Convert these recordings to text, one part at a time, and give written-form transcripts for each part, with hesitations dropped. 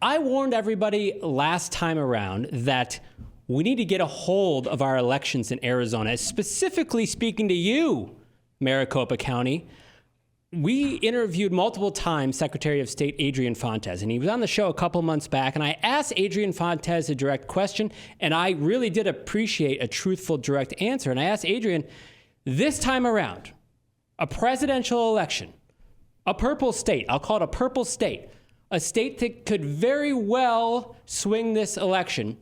I warned everybody last time around that we need to get a hold of our elections in Arizona, specifically speaking to you, Maricopa County. We interviewed multiple times Secretary of State Adrian Fontes, and he was on the show a couple months back, and I asked Adrian Fontes a direct question, and I really did appreciate a truthful, direct answer. And I asked Adrian, this time around, a presidential election, a purple state, I'll call it a purple state, a state that could very well swing this election.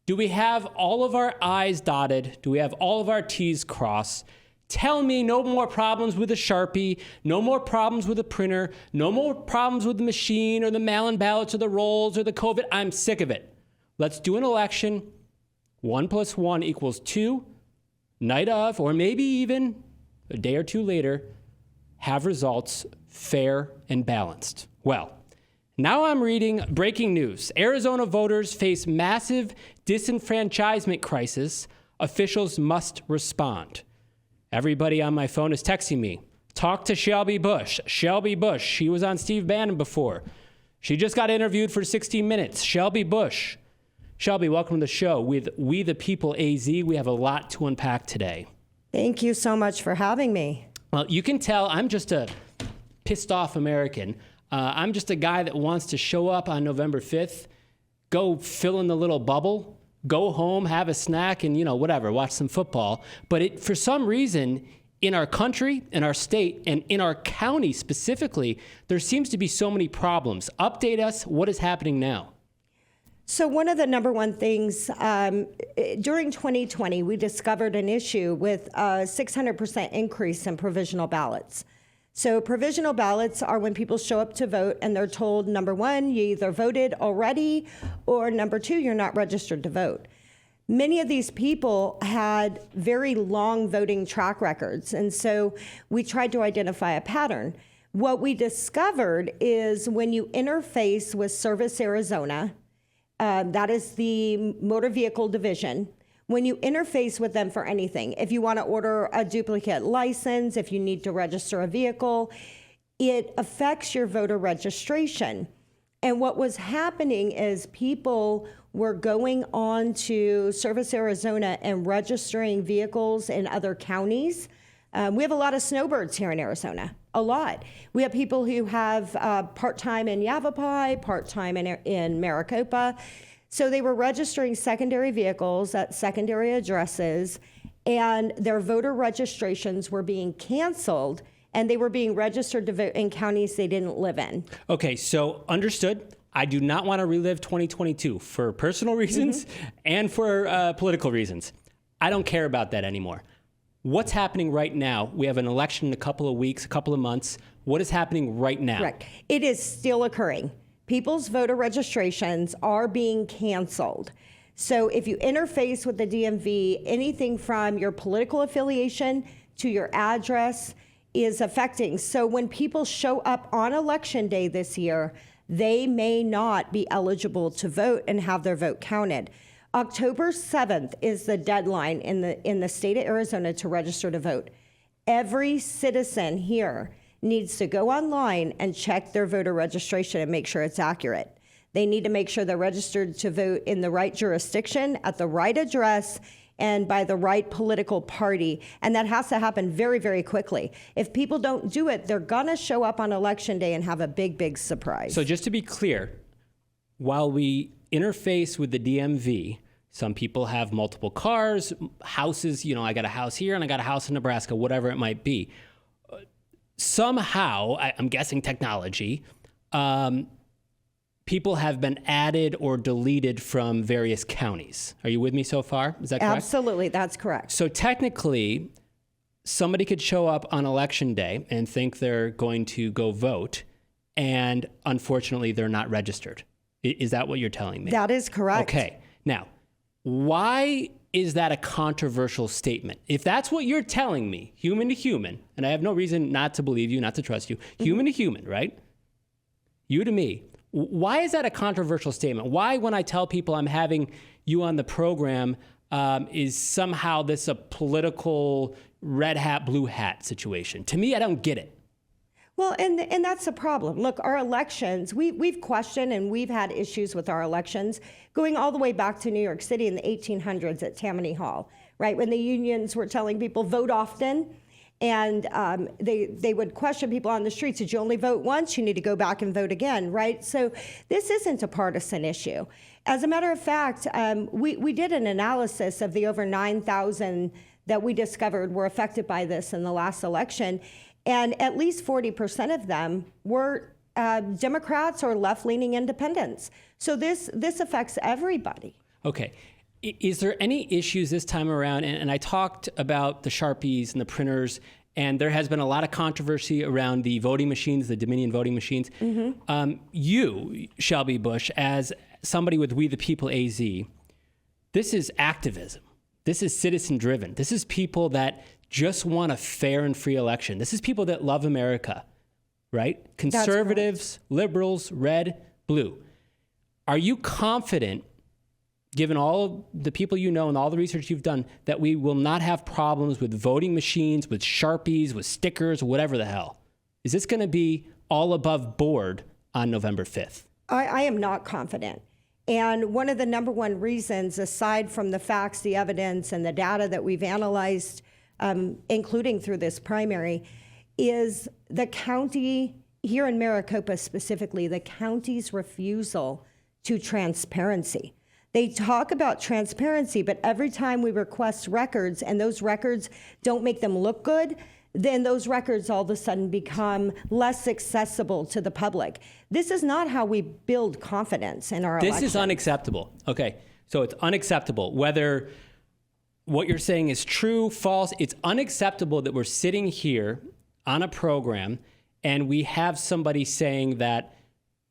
Do we have all of our I's dotted? Do we have all of our T's crossed? Tell me no more problems with a Sharpie, no more problems with a printer, no more problems with the machine or the mail-in ballots or the rolls or the COVID. I'm sick of it. Let's do an election. 1 + 1 = 2. Night of, or maybe even a day or two later, have results fair and balanced. Well, now I'm reading breaking news. Arizona voters face massive disenfranchisement crisis. Officials must respond. Everybody on my phone is texting me. Talk to Shelby Busch. Shelby Busch. She was on Steve Bannon before. She just got interviewed for 60 Minutes. Shelby Busch. Shelby, welcome to the show. With We the People AZ, we have a lot to unpack today. Thank you so much for having me. Well, you can tell I'm just a pissed off American. I'm just a guy that wants to show up on November 5th, go fill in the little bubble, go home, have a snack, and, whatever, watch some football. But for some reason, in our country, in our state, and in our county specifically, there seems to be so many problems. Update us. What is happening now? So one of the number one things, during 2020, we discovered an issue with a 600% increase in provisional ballots. So provisional ballots are when people show up to vote and they're told, number one, you either voted already, or number two, you're not registered to vote. Many of these people had very long voting track records, and so we tried to identify a pattern. What we discovered is when you interface with Service Arizona, that is the motor vehicle division, when you interface with them for anything, if you want to order a duplicate license, if you need to register a vehicle, it affects your voter registration. And what was happening is people were going on to Service Arizona and registering vehicles in other counties. We have a lot of snowbirds here in Arizona, a lot. We have people who have part-time in Yavapai, part-time in Maricopa. So they were registering secondary vehicles at secondary addresses, and their voter registrations were being canceled, and they were being registered to vote in counties they didn't live in. Okay, so understood. I do not want to relive 2022 for personal reasons and for political reasons. I don't care about that anymore. What's happening right now? We have an election in a couple of weeks, a couple of months. What is happening right now? Correct. It is still occurring. People's voter registrations are being canceled. So if you interface with the DMV, anything from your political affiliation to your address is affecting. So when people show up on election day this year, they may not be eligible to vote and have their vote counted. October 7th is the deadline in the state of Arizona to register to vote. Every citizen here needs to go online and check their voter registration and make sure it's accurate. They need to make sure they're registered to vote in the right jurisdiction, at the right address, and by the right political party. And that has to happen very, very quickly. If people don't do it, they're gonna show up on election day and have a big, big surprise. So just to be clear, while we interface with the DMV, some people have multiple cars, houses, I got a house here and I got a house in Nebraska, whatever it might be. Somehow, I'm guessing technology, people have been added or deleted from various counties. Are you with me so far? Is that correct? Absolutely, that's correct. So technically, somebody could show up on election day and think they're going to go vote, and unfortunately, they're not registered. Is that what you're telling me? That is correct. Okay. Now, why is that a controversial statement? If that's what you're telling me, human to human, and I have no reason not to believe you, not to trust you, human to human, right? You to me. Why is that a controversial statement? Why, when I tell people I'm having you on the program, is somehow this a political red hat, blue hat situation? To me, I don't get it. Well, and that's the problem. Look, our elections, we've questioned and we've had issues with our elections going all the way back to New York City in the 1800s at Tammany Hall, right? When the unions were telling people vote often, and they would question people on the streets. Did you only vote once? You need to go back and vote again, right? So this isn't a partisan issue. As a matter of fact, we did an analysis of the over 9,000 that we discovered were affected by this in the last election. And at least 40% of them were Democrats or left-leaning independents. So this affects everybody. Okay. Is there any issues this time around? And I talked about the Sharpies and the printers, and there has been a lot of controversy around the voting machines, the Dominion voting machines. Mm-hmm. You, Shelby Busch, as somebody with We the People AZ, this is activism. This is citizen-driven. This is people that just want a fair and free election. This is people that love America, right? Conservatives, liberals, red, blue. Are you confident, given all the people you know and all the research you've done, that we will not have problems with voting machines, with Sharpies, with stickers, whatever the hell? Is this going to be all above board on November 5th? I am not confident. And one of the number one reasons, aside from the facts, the evidence, and the data that we've analyzed, including through this primary, is the county, here in Maricopa specifically, the county's refusal to transparency. They talk about transparency, but every time we request records and those records don't make them look good, then those records all of a sudden become less accessible to the public. This is not how we build confidence in our elections. This is unacceptable. Okay, so it's unacceptable. Whether what you're saying is true, false, it's unacceptable that we're sitting here on a program and we have somebody saying that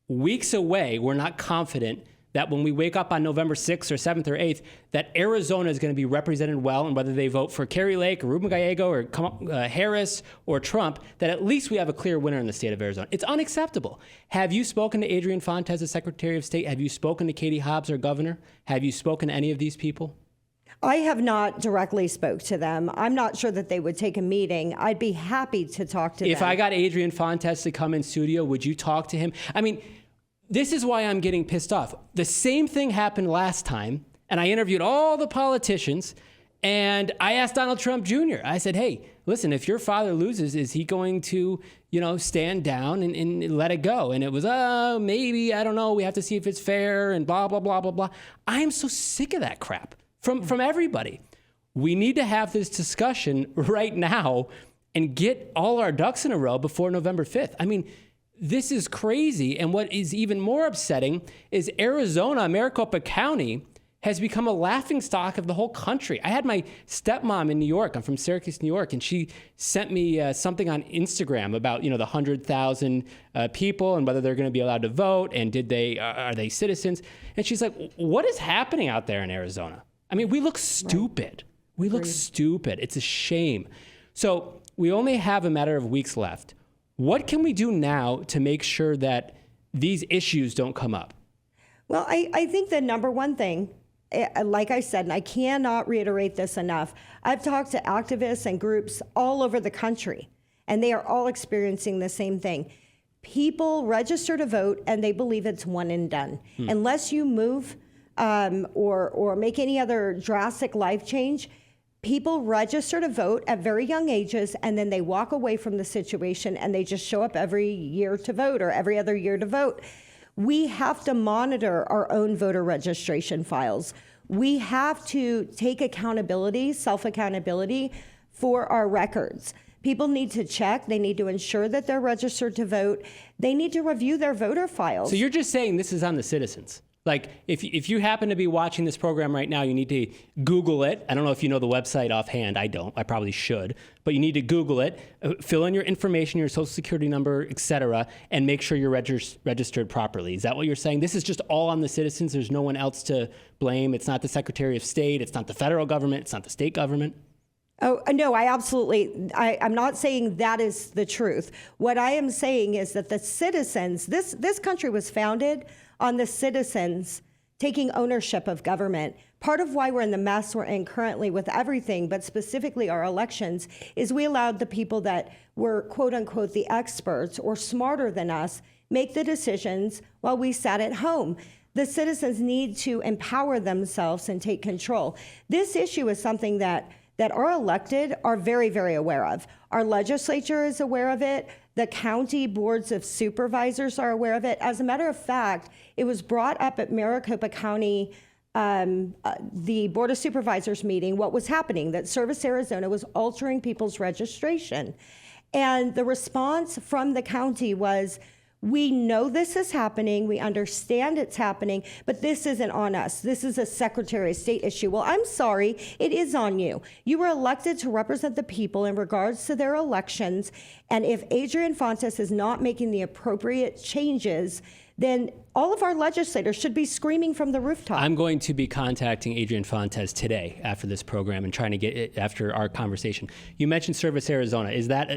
weeks away, we're not confident that when we wake up on November 6th or 7th or 8th, that Arizona is going to be represented well, and whether they vote for Kerry Lake or Ruben Gallego or Harris or Trump, that at least we have a clear winner in the state of Arizona. It's unacceptable. Have you spoken to Adrian Fontes, the Secretary of State? Have you spoken to Katie Hobbs, our governor? Have you spoken to any of these people? I have not directly spoke to them. I'm not sure that they would take a meeting. I'd be happy to talk to them. If I got Adrian Fontes to come in studio, would you talk to him? I mean, this is why I'm getting pissed off. The same thing happened last time, and I interviewed all the politicians, and I asked Donald Trump Jr., I said, hey, listen, if your father loses, is he going to, stand down and let it go? And it was, maybe, I don't know, we have to see if it's fair, and blah, blah, blah, blah, blah. I am so sick of that crap from everybody. We need to have this discussion right now and get all our ducks in a row before November 5th. I mean, this is crazy. And what is even more upsetting is Arizona, Maricopa County, has become a laughingstock of the whole country. I had my stepmom in New York. I'm from Syracuse, New York, and she sent me something on Instagram about the 100,000 people and whether they're going to be allowed to vote and are they citizens? And she's like, what is happening out there in Arizona? I mean, we look stupid. Right. We look stupid. It's a shame. So we only have a matter of weeks left. What can we do now to make sure that these issues don't come up? Well, I think the number one thing, like I said, and I cannot reiterate this enough, I've talked to activists and groups all over the country, and they are all experiencing the same thing. People register to vote, and they believe it's one and done. Unless you move or make any other drastic life change, people register to vote at very young ages, and then they walk away from the situation and they just show up every year to vote or every other year to vote. We have to monitor our own voter registration files. We have to take accountability, self-accountability for our records. People need to check. They need to ensure that they're registered to vote. They need to review their voter files. So you're just saying this is on the citizens. Like, if you happen to be watching this program right now, you need to Google it. I don't know if you know the website offhand. I don't. I probably should. But you need to Google it, fill in your information, your social security number, et cetera, and make sure you're registered properly. Is that what you're saying? This is just all on the citizens. There's no one else to blame. It's not the Secretary of State. It's not the federal government. It's not the state government. Oh, no, I'm not saying that is the truth. What I am saying is that the citizens, this country was founded on the citizens taking ownership of government. Part of why we're in the mess we're in currently with everything, but specifically our elections, is we allowed the people that were, quote unquote, the experts or smarter than us make the decisions while we sat at home. The citizens need to empower themselves and take control. This issue is something that our elected are very, very aware of. Our legislature is aware of it. The county boards of supervisors are aware of it. As a matter of fact, it was brought up at Maricopa County, the Board of Supervisors meeting, what was happening, that Service Arizona was altering people's registration. And the response from the county was, we know this is happening, we understand it's happening, but this isn't on us. This is a Secretary of State issue. Well, I'm sorry, it is on you. You were elected to represent the people in regards to their elections, and if Adrian Fontes is not making the appropriate changes, then all of our legislators should be screaming from the rooftop. I'm going to be contacting Adrian Fontes today after this program and trying to get it after our conversation. You mentioned Service Arizona. Is that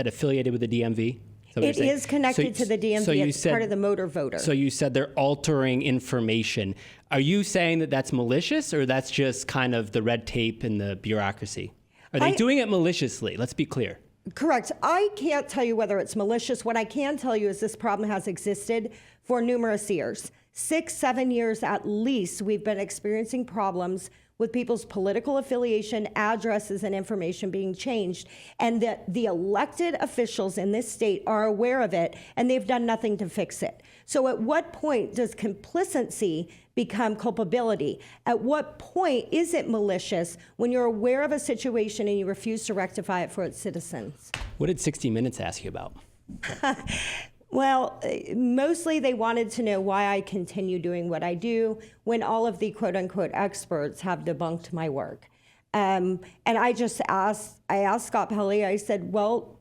affiliated with the DMV? It is connected to the DMV. It's part of the motor voter. So you said they're altering information. Are you saying that that's malicious, or that's just kind of the red tape and the bureaucracy? Are they doing it maliciously? Let's be clear. Correct. I can't tell you whether it's malicious. What I can tell you is this problem has existed for numerous years. 6, 7 years at least, we've been experiencing problems with people's political affiliation, addresses, and information being changed, and that the elected officials in this state are aware of it, and they've done nothing to fix it. So at what point does complicity become culpability? At what point is it malicious when you're aware of a situation and you refuse to rectify it for its citizens? What did 60 Minutes ask you about? Well, mostly they wanted to know why I continue doing what I do when all of the quote-unquote experts have debunked my work. And I asked Scott Pelley, I said, well,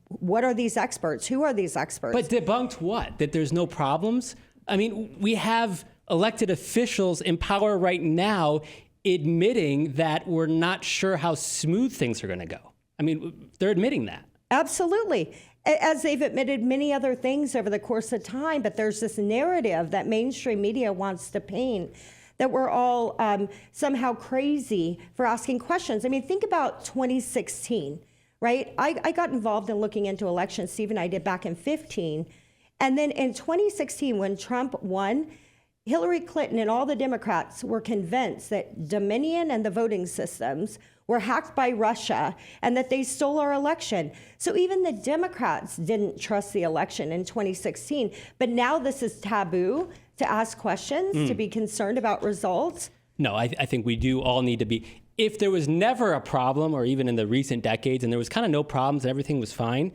what are these experts? Who are these experts? But debunked what? That there's no problems? I mean, we have elected officials in power right now admitting that we're not sure how smooth things are going to go. I mean, they're admitting that. Absolutely. As they've admitted many other things over the course of time, but there's this narrative that mainstream media wants to paint that we're all somehow crazy for asking questions. I mean, think about 2016, right? I got involved in looking into elections, Steve and I did back in 2015. And then in 2016, when Trump won, Hillary Clinton and all the Democrats were convinced that Dominion and the voting systems were hacked by Russia and that they stole our election. So even the Democrats didn't trust the election in 2016. But now this is taboo to ask questions, to be concerned about results. No, I think we do all need to be. If there was never a problem, or even in the recent decades, and there was kind of no problems and everything was fine,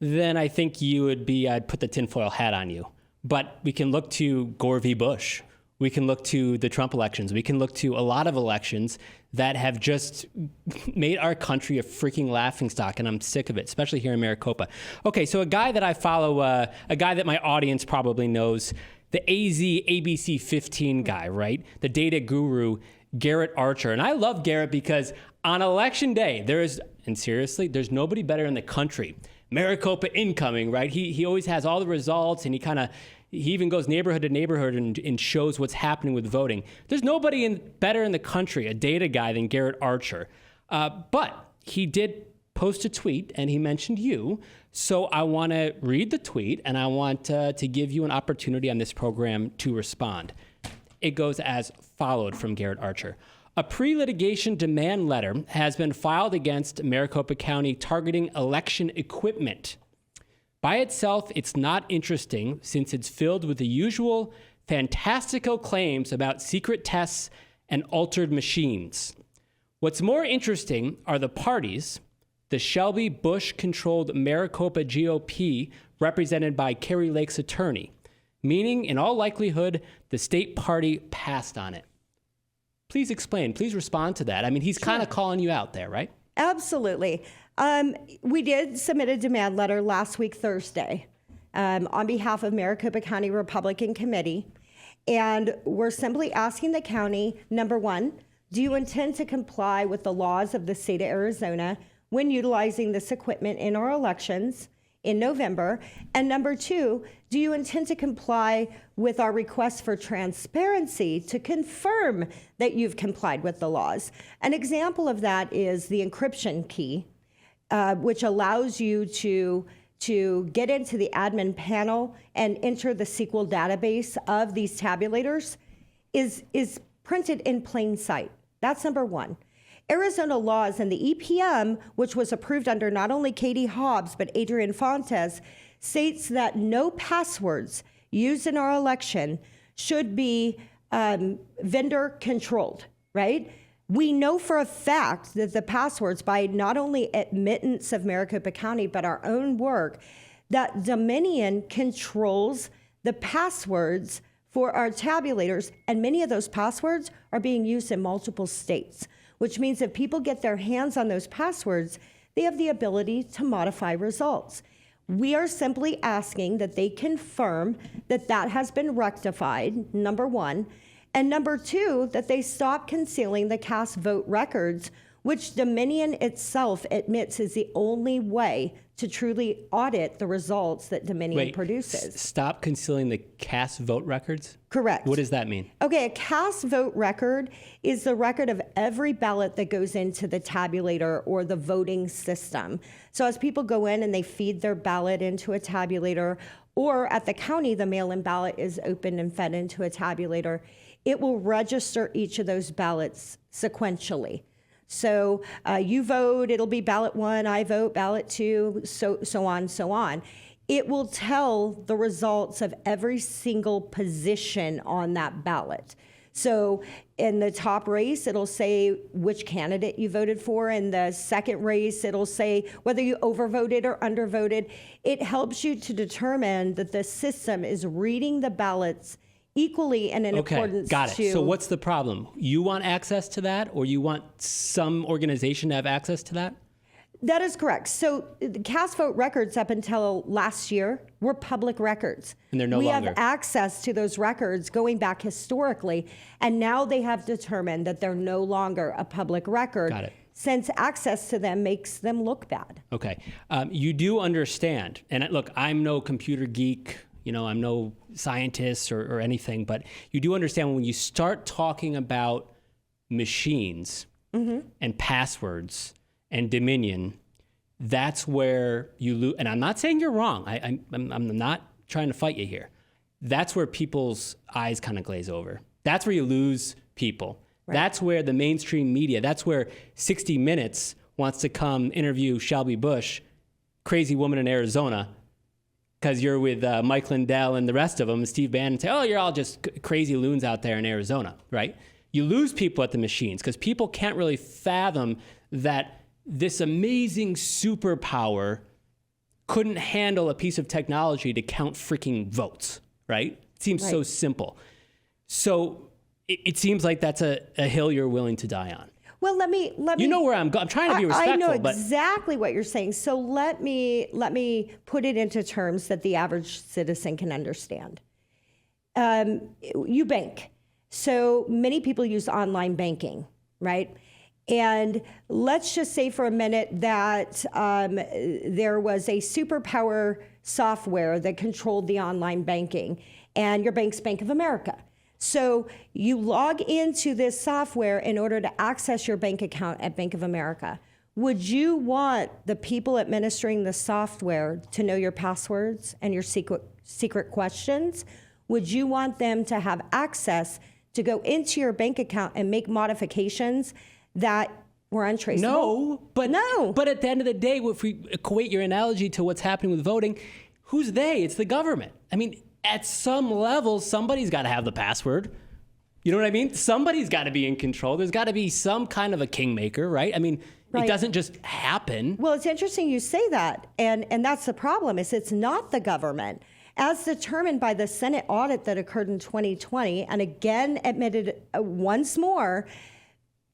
then I think you would be, I'd put the tinfoil hat on you. But we can look to Gore v. Bush. We can look to the Trump elections. We can look to a lot of elections that have just made our country a freaking laughingstock, and I'm sick of it, especially here in Maricopa. Okay, so a guy that I follow, a guy that my audience probably knows, the ABC 15 guy, right? The data guru, Garrett Archer. And I love Garrett because on election day, there's nobody better in the country. Maricopa incoming, right? He always has all the results, and he even goes neighborhood to neighborhood and shows what's happening with voting. There's nobody better in the country, a data guy, than Garrett Archer. But he did post a tweet, and he mentioned you. So I want to read the tweet, and I want to give you an opportunity on this program to respond. It goes as followed from Garrett Archer. A pre-litigation demand letter has been filed against Maricopa County targeting election equipment. By itself, it's not interesting since it's filled with the usual fantastical claims about secret tests and altered machines. What's more interesting are the parties, the Shelby Busch-controlled Maricopa GOP, represented by Kari Lake's attorney, meaning, in all likelihood, the state party passed on it. Please explain. Please respond to that. I mean, he's kind of calling you out there, right? Absolutely. We did submit a demand letter last week, Thursday, on behalf of Maricopa County Republican Committee. And we're simply asking the county, number one, do you intend to comply with the laws of the state of Arizona when utilizing this equipment in our elections? in November? And number two, do you intend to comply with our request for transparency to confirm that you've complied with the laws? An example of that is the encryption key, which allows you to get into the admin panel and enter the SQL database of these tabulators is printed in plain sight. That's number one. Arizona laws and the EPM, which was approved under not only Katie Hobbs, but Adrian Fontes, states that no passwords used in our election should be vendor controlled, right? We know for a fact that the passwords, by not only admittance of Maricopa County, but our own work, that Dominion controls the passwords for our tabulators, and many of those passwords are being used in multiple states, which means if people get their hands on those passwords, they have the ability to modify results. We are simply asking that they confirm that that has been rectified, number one, and number two, that they stop concealing the cast vote records, which Dominion itself admits is the only way to truly audit the results that Dominion produces. Stop concealing the cast vote records? Correct. What does that mean? Okay, a cast vote record is the record of every ballot that goes into the tabulator or the voting system. So as people go in and they feed their ballot into a tabulator, or at the county, the mail-in ballot is opened and fed into a tabulator, it will register each of those ballots sequentially. So you vote, it'll be ballot one, I vote, ballot two, so on. It will tell the results of every single position on that ballot. So in the top race, it'll say which candidate you voted for. In the second race, it'll say whether you overvoted or undervoted. It helps you to determine that the system is reading the ballots equally and in accordance to... Got it. So what's the problem? You want access to that, or you want some organization to have access to that? That is correct. So the cast vote records up until last year were public records. And they're no longer. We have access to those records going back historically, and now they have determined that they're no longer a public record. Got it. Since access to them makes them look bad. Okay. You do understand, and look, I'm no computer geek, I'm no scientist or anything, but you do understand when you start talking about machines and passwords and Dominion, that's where you lose. And I'm not saying you're wrong. I'm not trying to fight you here. That's where people's eyes kind of glaze over. That's where you lose people. Right. That's where the mainstream media, that's where 60 Minutes wants to come interview Shelby Busch, crazy woman in Arizona, because you're with Mike Lindell and the rest of them, Steve Bannon, and say, oh, you're all just crazy loons out there in Arizona, right? You lose people at the machines because people can't really fathom that this amazing superpower couldn't handle a piece of technology to count freaking votes, right? It seems so simple. So it seems like that's a hill you're willing to die on. Well, let me. You know where I'm going. I'm trying to be respectful. I know exactly what you're saying. So let me put it into terms that the average citizen can understand. You bank. So many people use online banking, right? And let's just say for a minute that there was a superpower software that controlled the online banking, and your bank's Bank of America. So you log into this software in order to access your bank account at Bank of America. Would you want the people administering the software to know your passwords and your secret questions? Would you want them to have access to go into your bank account and make modifications that were untraceable? No. But at the end of the day, if we equate your analogy to what's happening with voting, who's they? It's the government. I mean, at some level, somebody's got to have the password. You know what I mean? Somebody's got to be in control. There's got to be some kind of a kingmaker, right? I mean, It doesn't just happen. Well, it's interesting you say that. And that's the problem, is it's not the government. As determined by the Senate audit that occurred in 2020, and again admitted once more,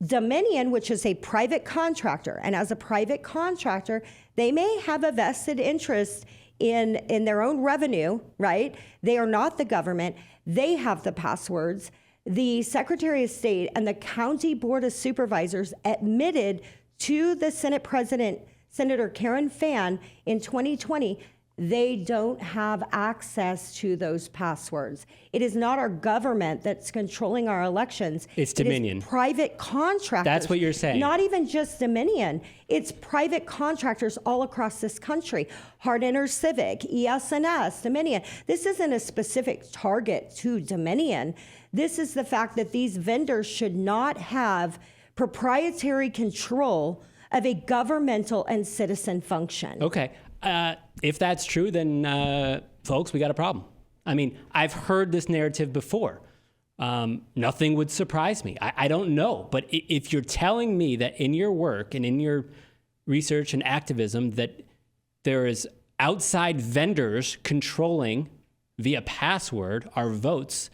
Dominion, which is a private contractor, and as a private contractor, they may have a vested interest in their own revenue, right? They are not the government. They have the passwords. The Secretary of State and the County Board of Supervisors admitted to the Senate President, Senator Karen Fann, in 2020, they don't have access to those passwords. It is not our government that's controlling our elections. It's Dominion. It is private contractors. That's what you're saying. Not even just Dominion. It's private contractors all across this country. Hard Civic, ES&S, Dominion. This isn't a specific target to Dominion. This is the fact that these vendors should not have proprietary control of a governmental and citizen function. Okay. If that's true, then folks, we got a problem. I mean, I've heard this narrative before. Nothing would surprise me. I don't know. But if you're telling me that in your work and in your research and activism that there is outside vendors controlling via password our votes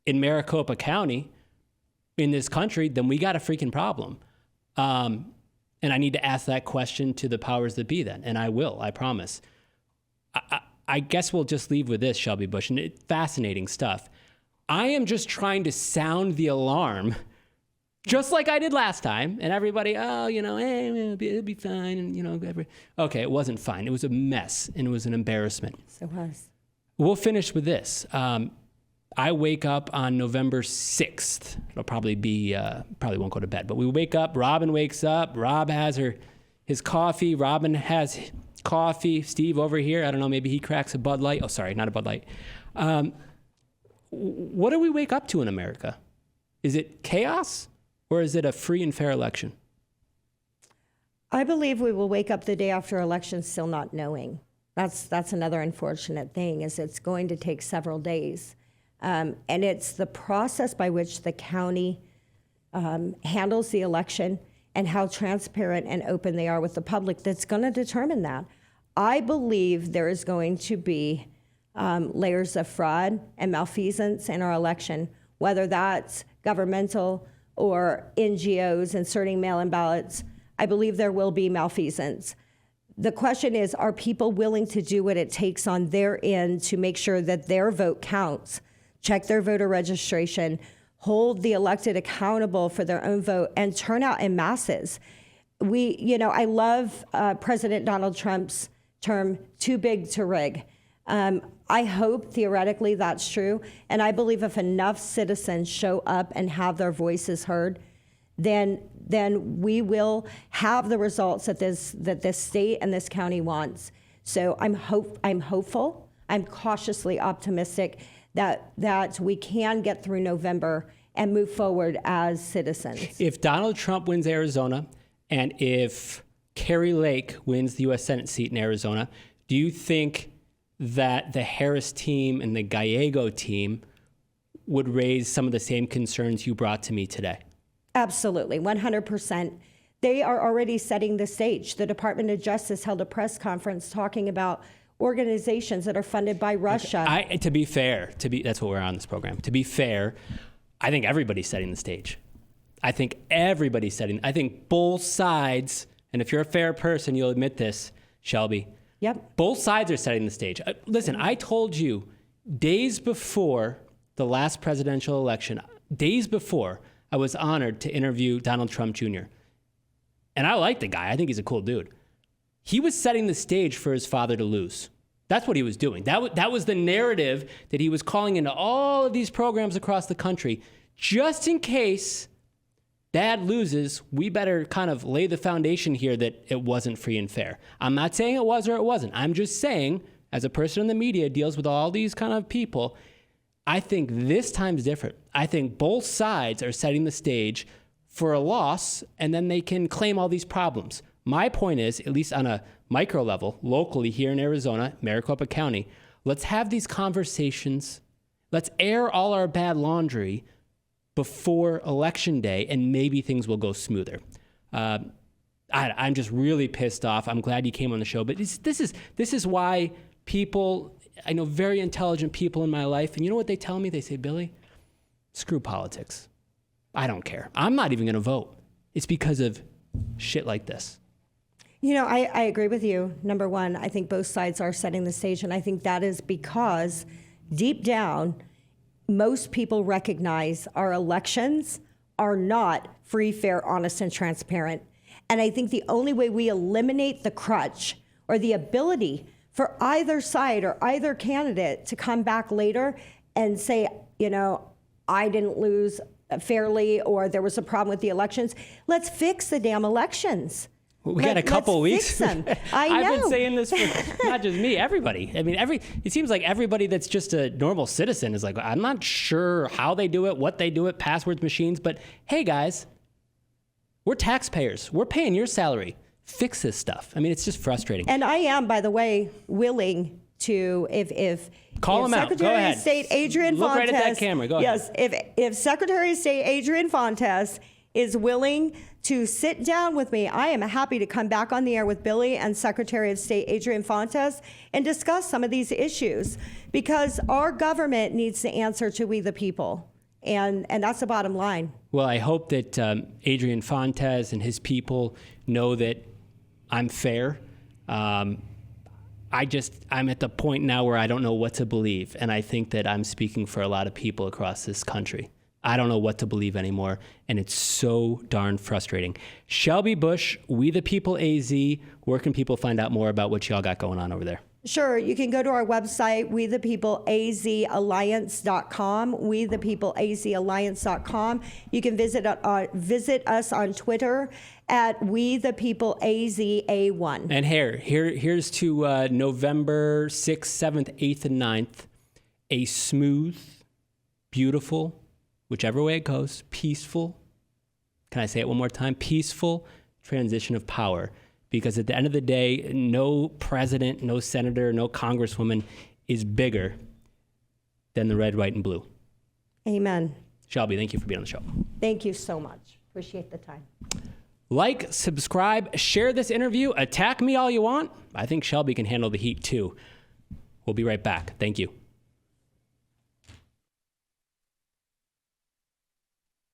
in Maricopa County in this country, then we got a freaking problem. And I need to ask that question to the powers that be then. And I will, I promise. I guess we'll just leave with this, Shelby Busch, and fascinating stuff. I am just trying to sound the alarm, just like I did last time. And everybody, hey, it'll be fine. And, okay, it wasn't fine. It was a mess, and it was an embarrassment. So it was. We'll finish with this. I wake up on November 6th. It'll probably be, probably won't go to bed, but we wake up. Robin wakes up. Rob has his coffee. Robin has coffee. Steve over here, I don't know, maybe he cracks a Bud Light. Oh, sorry, not a Bud Light. What do we wake up to in America? Is it chaos or is it a free and fair election? I believe we will wake up the day after election still not knowing. That's another unfortunate thing, is it's going to take several days. And it's the process by which the county handles the election and how transparent and open they are with the public that's going to determine that. I believe there is going to be layers of fraud and malfeasance in our election, whether that's governmental or NGOs inserting mail-in ballots. I believe there will be malfeasance. The question is, are people willing to do what it takes on their end to make sure that their vote counts? Check their voter registration, hold the elected accountable for their own vote, and turn out in masses. I love President Donald Trump's term, too big to rig. I hope theoretically that's true. And I believe if enough citizens show up and have their voices heard, then we will have the results that this state and this county wants. So I'm hopeful. I'm cautiously optimistic that we can get through November and move forward as citizens. If Donald Trump wins Arizona, and if Kari Lake wins the U.S. Senate seat in Arizona, do you think that the Harris team and the Gallego team would raise some of the same concerns you brought to me today? Absolutely, 100%. They are already setting the stage. The Department of Justice held a press conference talking about organizations that are funded by Russia. Okay. To be fair, that's what we're on this program. To be fair, I think everybody's setting the stage. I think both sides, and if you're a fair person, you'll admit this, Shelby. Yep. Both sides are setting the stage. Listen, I told you days before the last presidential election, days before, I was honored to interview Donald Trump Jr. And I like the guy. I think he's a cool dude. He was setting the stage for his father to lose. That's what he was doing. That was the narrative that he was calling into all of these programs across the country. Just in case Dad loses, we better kind of lay the foundation here that it wasn't free and fair. I'm not saying it was or it wasn't. I'm just saying, as a person in the media deals with all these kind of people, I think this time's different. I think both sides are setting the stage for a loss, and then they can claim all these problems. My point is, at least on a micro level, locally here in Arizona, Maricopa County, let's have these conversations. Let's air all our bad laundry before Election Day, and maybe things will go smoother. I'm just really pissed off. I'm glad you came on the show, but this is why people, I know very intelligent people in my life, and you know what they tell me? They say, Billy, screw politics. I don't care. I'm not even going to vote. It's because of shit like this. I agree with you. Number one, I think both sides are setting the stage, and I think that is because deep down, most people recognize our elections are not free, fair, honest, and transparent. And I think the only way we eliminate the crutch or the ability for either side or either candidate to come back later and say, I didn't lose fairly or there was a problem with the elections. Let's fix the damn elections. We got a couple weeks. Fix them. I know. I've been saying this for not just me, everybody. I mean, it seems like everybody that's just a normal citizen is like, I'm not sure how they do it, what they do it, passwords, machines, but hey guys, we're taxpayers. We're paying your salary. Fix this stuff. I mean, it's just frustrating. And I am, by the way, willing to, if Call him out. Go Secretary ahead. of State Adrian Look Fontes, right at that camera. Go ahead. Yes, if Secretary of State Adrian Fontes is willing to sit down with me, I am happy to come back on the air with Billy and Secretary of State Adrian Fontes and discuss some of these issues, because our government needs to answer to we the people. And that's the bottom line. Well, I hope that Adrian Fontes and his people know that I'm fair. I'm at the point now where I don't know what to believe. And I think that I'm speaking for a lot of people across this country. I don't know what to believe anymore. And it's so darn frustrating. Shelby Busch, We the People AZ, where can people find out more about what y'all got going on over there? Sure. You can go to our website, wethepeopleazalliance.com, wethepeopleazalliance.com. You can visit us on Twitter at wethepeopleaza1. And here's to November 6th, 7th, 8th, and 9th. A smooth, beautiful, whichever way it goes, peaceful, can I say it one more time? Peaceful transition of power. Because at the end of the day, no president, no senator, no congresswoman is bigger than the red, white, and blue. Amen. Shelby, thank you for being on the show. Thank you so much. Appreciate the time. Like, subscribe, share this interview, attack me all you want. I think Shelby can handle the heat too. We'll be right back. Thank you.